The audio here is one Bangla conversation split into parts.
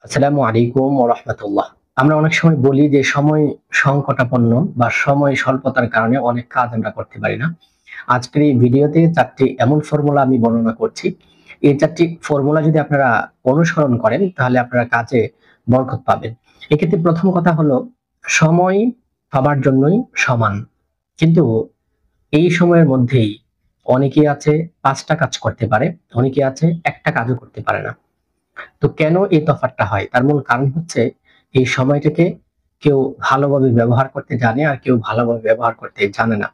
আসসালামু আলাইকুম ওয়া রাহমাতুল্লাহ। আমরা অনেক সময় বলি যে সময় সংকটাপন্ন বা সময় স্বল্পতার কারণে অনেক কাজ আমরা করতে পারি না। আজকের এই ভিডিওতে ৪ টি এমন ফর্মুলা আমি বর্ণনা করছি। এই ৪ টি ফর্মুলা যদি আপনারা অনুসরণ করেন তাহলে আপনারা কাজে বরকত পাবেন। এক্ষেত্রে ১ম কথা হলো সময় সবার জন্যই সমান। কিন্তু এই সময়ের মধ্যেই অনেকে আছে ৫ টা কাজ করতে পারে, অনেকে আছে একটা কাজও করতে পারে না। তো কেন এই তফাৎটা হয়? তার মূল কারণ হচ্ছে এই সময়টাকে কেউ ভালোভাবে ব্যবহার করতে জানে আর কেউ ভালোভাবে ব্যবহার করতে জানে না।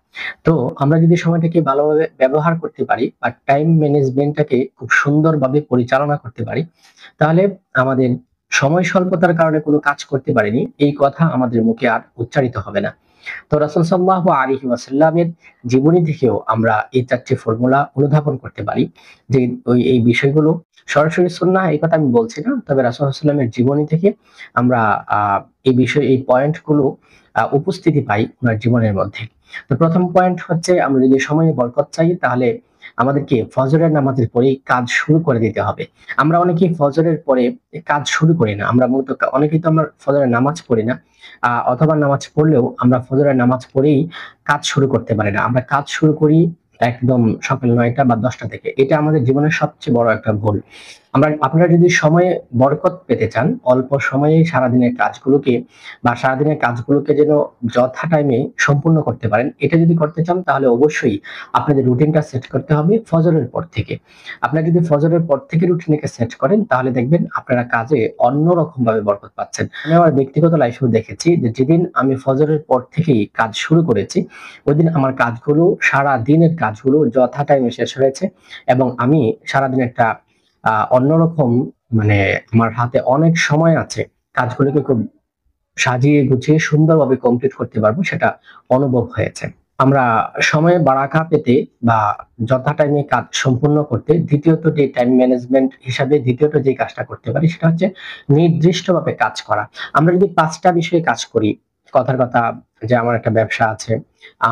তো আমরা যদি সময়টাকে ভালোভাবে ব্যবহার করতে পারি বা টাইম ম্যানেজমেন্টটাকে খুব সুন্দরভাবে পরিচালনা করতে পারি, তাহলে আমাদের সময় স্বল্পতার কারণে কোনো কাজ করতে পারিনি, এই কথা আমাদের মুখে আর উচ্চারিত হবে না। তো রাসূল সাল্লাল্লাহু আলাইহি ওয়াসাল্লামের জীবনী থেকেও আমরা এই ৪ টি ফর্মুলা অনুধাবন করতে পারি যে এই বিষয়গুলো সরাসরি সুন্নাহ এই কথা আমি বলছি না। তবে রাসূল সাল্লাল্লাহু আলাইহি ওয়াসাল্লামের জীবনী থেকে আমরা আ এই পয়েন্ট গুলো উপস্থিতি পাই উনার জীবনের মধ্যে। তো ১ম পয়েন্ট হচ্ছে আমরা যদি সময়ে বরকত চাই তাহলে আমাদেরকে ফজরের নামাজের পরেই কাজ শুরু করে দিতে হবে। আমরা অনেকেই ফজরের পরে কাজ শুরু করি না। আমরা মূলত অনেকেই তো আমরা ফজরের নামাজ পড়ি না। অথবা নামাজ পড়লেও আমরা ফজরের নামাজ পড়েই কাজ শুরু করতে পারি না। আমরা কাজ শুরু করি একদম সকাল ৯টা বা ১০টা থেকে। এটা আমাদের জীবনের সবচেয়ে বড় একটা ভুল। আপনারা যদি সময়ে বরকত পেতে চান, অল্প সময়েই সারাদিনের কাজগুলোকে বা সারাদিনের কাজগুলোকে যেন যথা টাইমে সম্পূর্ণ করতে পারেন, এটা যদি করতে চান তাহলে অবশ্যই আপনাদের রুটিনটা সেট করতে হবে ফজরের পর থেকে। আপনারা যদি ফজরের পর থেকে রুটিনটাকে সেট করেন তাহলে দেখবেন আপনারা কাজে অন্যরকমভাবে বরকত পাচ্ছেন। আমি আমার ব্যক্তিগত লাইফেও দেখেছি যে যেদিন আমি ফজরের পর থেকেই কাজ শুরু করেছি, ওইদিন আমার কাজগুলো সারাদিনের কাজগুলো যথা টাইমে শেষ হয়েছে এবং আমি সারাদিন একটা অন্যরকম মানে আমার হাতে অনেক সময় আছে। কাজগুলোকে খুব সাজিয়ে গুছিয়ে সুন্দরভাবে কমপ্লিট করতে পারবো সেটা অনুভব হয়েছে। আমরা সময়ে বারাকা পেতে বা যথা টাইমে কাজ সম্পূর্ণ করতে দ্বিতীয়ত যে টাইম ম্যানেজমেন্ট হিসাবে দ্বিতীয়ত যে কাজটা করতে পারি সেটা হচ্ছে নির্দিষ্টভাবে কাজ করা। আমরা যদি ৫ টা বিষয়ে কাজ করি, কথার কথা যে আমার একটা ব্যবসা আছে,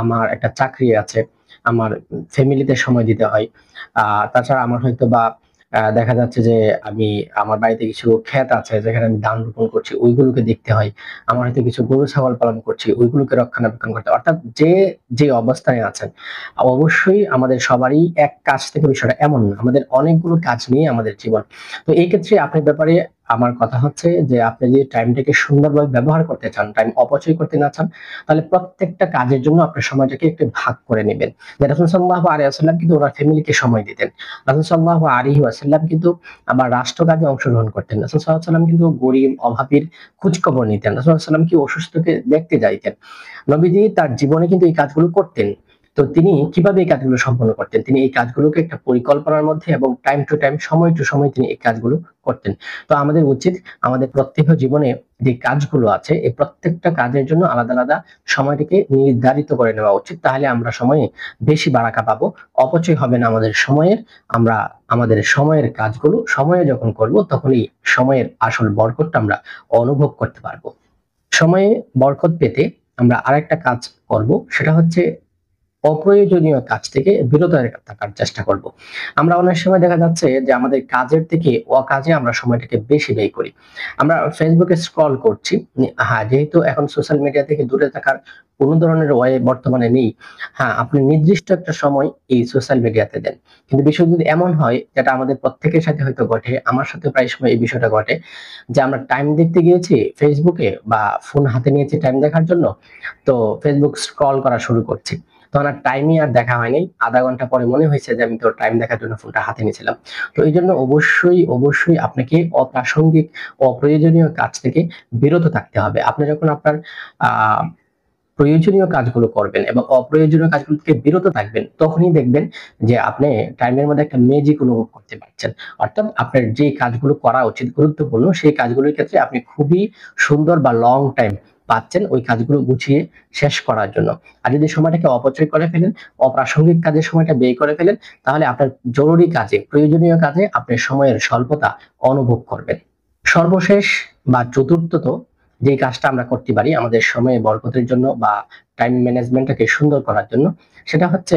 আমার একটা চাকরি আছে, আমার ফ্যামিলিতে সময় দিতে হয়। তাছাড়া আমার হয়তোবা দেখা যাচ্ছে যে আমি আমার বাড়িতে কিছু ক্ষেত আছে যেখানে আমি ধান রোপণ করছি, ওইগুলোকে দেখতে হয়। আমার হয়তো কিছু গরু ছাগল পালন করছি, ওইগুলোকে রক্ষণাবেক্ষণ করতে হয়। অর্থাৎ যে অবস্থানে আছেন, অবশ্যই আমাদের সবারই এক কাজ থেকে বিষয়টা এমন না। আমাদের অনেকগুলো কাজ নিয়ে আমাদের জীবন। তো এই ক্ষেত্রে আপনার ব্যাপারে আমার কথা হচ্ছে যে আপনি যদি টাইমটাকে সুন্দরভাবে ব্যবহার করতে চান, টাইম অপচয় করতে না চান, তাহলে প্রত্যেকটা কাজের জন্য আপনার সময়টাকে একটু ভাগ করে নিবেন। যে রাসূল সাল্লাল্লাহু আলাইহি ওয়াসাল্লাম কিন্তু ওনার ফ্যামিলিকে সময় দিতেন। রাসূল সাল্লাল্লাহু আলাইহি ওয়াসাল্লাম কিন্তু আবার রাষ্ট্র কাজে অংশগ্রহণ করতেন। রাসূল সাল্লাল্লাহু আলাইহি ওয়াসাল্লাম কিন্তু গরীব, অভাবীর খোঁজখবর নিতেন। রাসূল সাল্লাল্লাহু আলাইহি ওয়াসাল্লাম কি অসুস্থকে দেখতে যাইতেন। নবীজি তার জীবনে কিন্তু এই কাজগুলো করতেন। তো তিনি কিভাবে এই কাজগুলো সম্পন্ন করতেন? তিনি এই কাজগুলোকে একটা পরিকল্পনার মধ্যে এবং টাইম টু টাইম, সময় টু সময় তিনি এই কাজগুলো করতেন। তো আমাদের উচিত আমাদের প্রত্যহ জীবনে যে কাজগুলো আছে, এই প্রত্যেকটা কাজের জন্য আলাদা, আলাদা সময়টিকে নির্ধারিত করে নেওয়া উচিত। তাহলে আমরা সময়ে বেশি বারাকা পাবো। অপচয় হবে না আমাদের সময়ের। আমরা আমাদের সময়ের কাজগুলো সময়ে যখন করব তখনই সময়ের আসল বরকতটা আমরা অনুভব করতে পারবো। সময়ে বরকত পেতে আমরা আরেকটা কাজ করব, সেটা হচ্ছে অপ্রয়োজনীয় কাজ থেকে বিরত থাকার চেষ্টা করব। আমরা অনেক সময় দেখা যাচ্ছে যে আমাদের কাজের থেকে অকাজে আমরা সময়টাকে বেশি ব্যয় করি। আমরা Facebook এ স্ক্রল করছি। হ্যাঁ, যেহেতু এখন সোশ্যাল মিডিয়া থেকে দূরে থাকার কোন ধরনের ওয়ে বর্তমানে নেই। হ্যাঁ, আপনি নির্দিষ্ট একটা সময় এই সোশ্যাল মিডিয়াতে দেন। কিন্তু বিষয় যদি এমন হয় যেটা আমাদের প্রত্যেকের সাথে হয়তো ঘটে, আমার সাথে প্রায় সময় এই বিষয়টা ঘটে যে আমরা টাইম দেখতে গিয়েছি Facebook এ বা ফোন হাতে নিয়েছি টাইম দেখার জন্য। তো Facebook স্ক্রল করা শুরু করছি। তখন আর টাইমই আর দেখা হয় নাই। ০.৫ ঘন্টা পরে মনে হইছে যে আমি তো টাইম দেখার জন্য ফোনটা হাতে নিয়েছিলাম। তো এইজন্য অবশ্যই আপনাকে অপ্রাসঙ্গিক, অপ্রয়োজনীয় কাজ থেকে বিরত থাকতে হবে। আপনি যখন আপনার আ প্রয়োজনীয় কাজগুলো করবেন এবং অপ্রয়োজনীয় কাজগুলো থেকে বিরত থাকবেন, তখনই দেখবেন যে আপনি টাইমের মধ্যে একটা ম্যাজিক অনুভব করতে পারছেন। অর্থাৎ আপনার যে কাজগুলো করা উচিত গুরুত্বপূর্ণ, সেই কাজগুলোর ক্ষেত্রে আপনি খুবই সুন্দর বা লং টাইম পাচ্ছেন ওই কাজগুলো গুছিয়ে শেষ করার জন্য। আর যদি সময়টাকে অপচয় করে ফেলেন, অপ্রাসঙ্গিক কাজে সময়টা ব্যয় করে ফেলেন, তাহলে আপনার জরুরি কাজে, প্রয়োজনীয় কাজে আপনি সময়ের স্বল্পতা অনুভব করবেন। সর্বশেষ বা চতুর্থত যে কাজটা আমরা করতে পারি আমাদের সময়ে বরকতের জন্য বা টাইম ম্যানেজমেন্টটাকে সুন্দর করার জন্য, সেটা হচ্ছে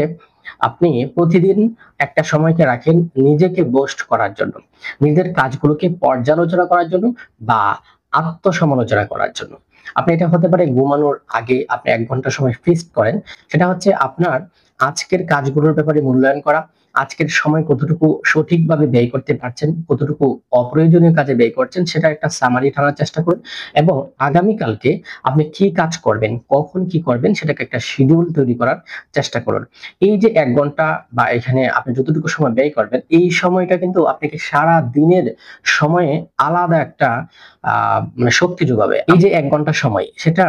আপনি প্রতিদিন একটা সময়কে রাখেন নিজেকে বুস্ট করার জন্য, নিজের কাজগুলোকে পর্যালোচনা করার জন্য বা আত্মসমালোচনা করার জন্য। আপনি এটা হতে পারে ঘুমানোর আগে আপনি ১ ঘন্টা সময় ফিক্সড করেন। সেটা হচ্ছে আপনার আজকের কাজগুলোর ব্যাপারে মূল্যায়ন করা, আজকের সময় কতটুকু সঠিকভাবে ব্যয় করতে পারছেন, কতটুকু অপ্রয়োজনীয় কাজে ব্যয় করছেন সেটা একটা সামারি টানার চেষ্টা করুন এবং আগামীকালকে আপনি কি কাজ করবেন, কখন কি করবেন সেটাকে একটা শিডিউল তৈরি করার চেষ্টা করুন। এই যে ১ ঘন্টা বা এখানে আপনি যতটুকু সময় ব্যয় করবেন, এই সময়টা কিন্তু আপনাকে সারাদিনের সময়ে আলাদা একটা মানে শক্তি যোগাবে। এই যে ১ ঘন্টা সময় সেটা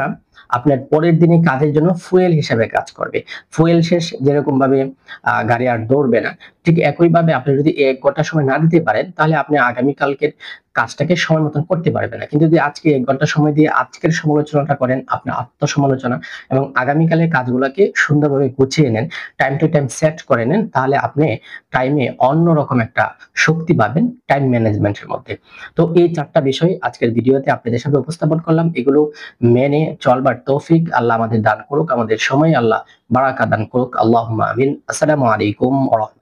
আপনার পরের দিনে কাজের জন্য ফুয়েল হিসেবে কাজ করবে। ফুয়েল শেষ যেরকমভাবে গাড়ি আর দৌড়বে না, ঠিক একইভাবে আপনি যদি ১ ঘন্টা সময় না দিতে পারেন, তাহলে আপনি আগামীকালকের কাজটাকে সময় মতন করতে পারবেন না। কিন্তু যদি আজকে ১ ঘন্টা সময় দিয়ে আজকের সমালোচনাটা করেন, আপনার আত্মসমালোচনা এবং আগামীকালের কাজগুলাকে সুন্দরভাবে গুছিয়ে নেন, টাইম টু টাইম সেট করে নেন, তাহলে আপনি টাইমে অন্যরকম একটা শক্তি পাবেন টাইম ম্যানেজমেন্টের মধ্যে। তো এই ৪ টা বিষয় আজকের ভিডিওতে আপনাদের সামনে উপস্থাপন করলাম। এগুলো মেনে চলবার তৌফিক আল্লাহ আমাদের দান করুক, আমাদের সময় আল্লাহ বারাকা দান করুক। আল্লাহুম্মা আমিন। আসসালামু আলাইকুম ওয়া রাহমাতুল্লাহ।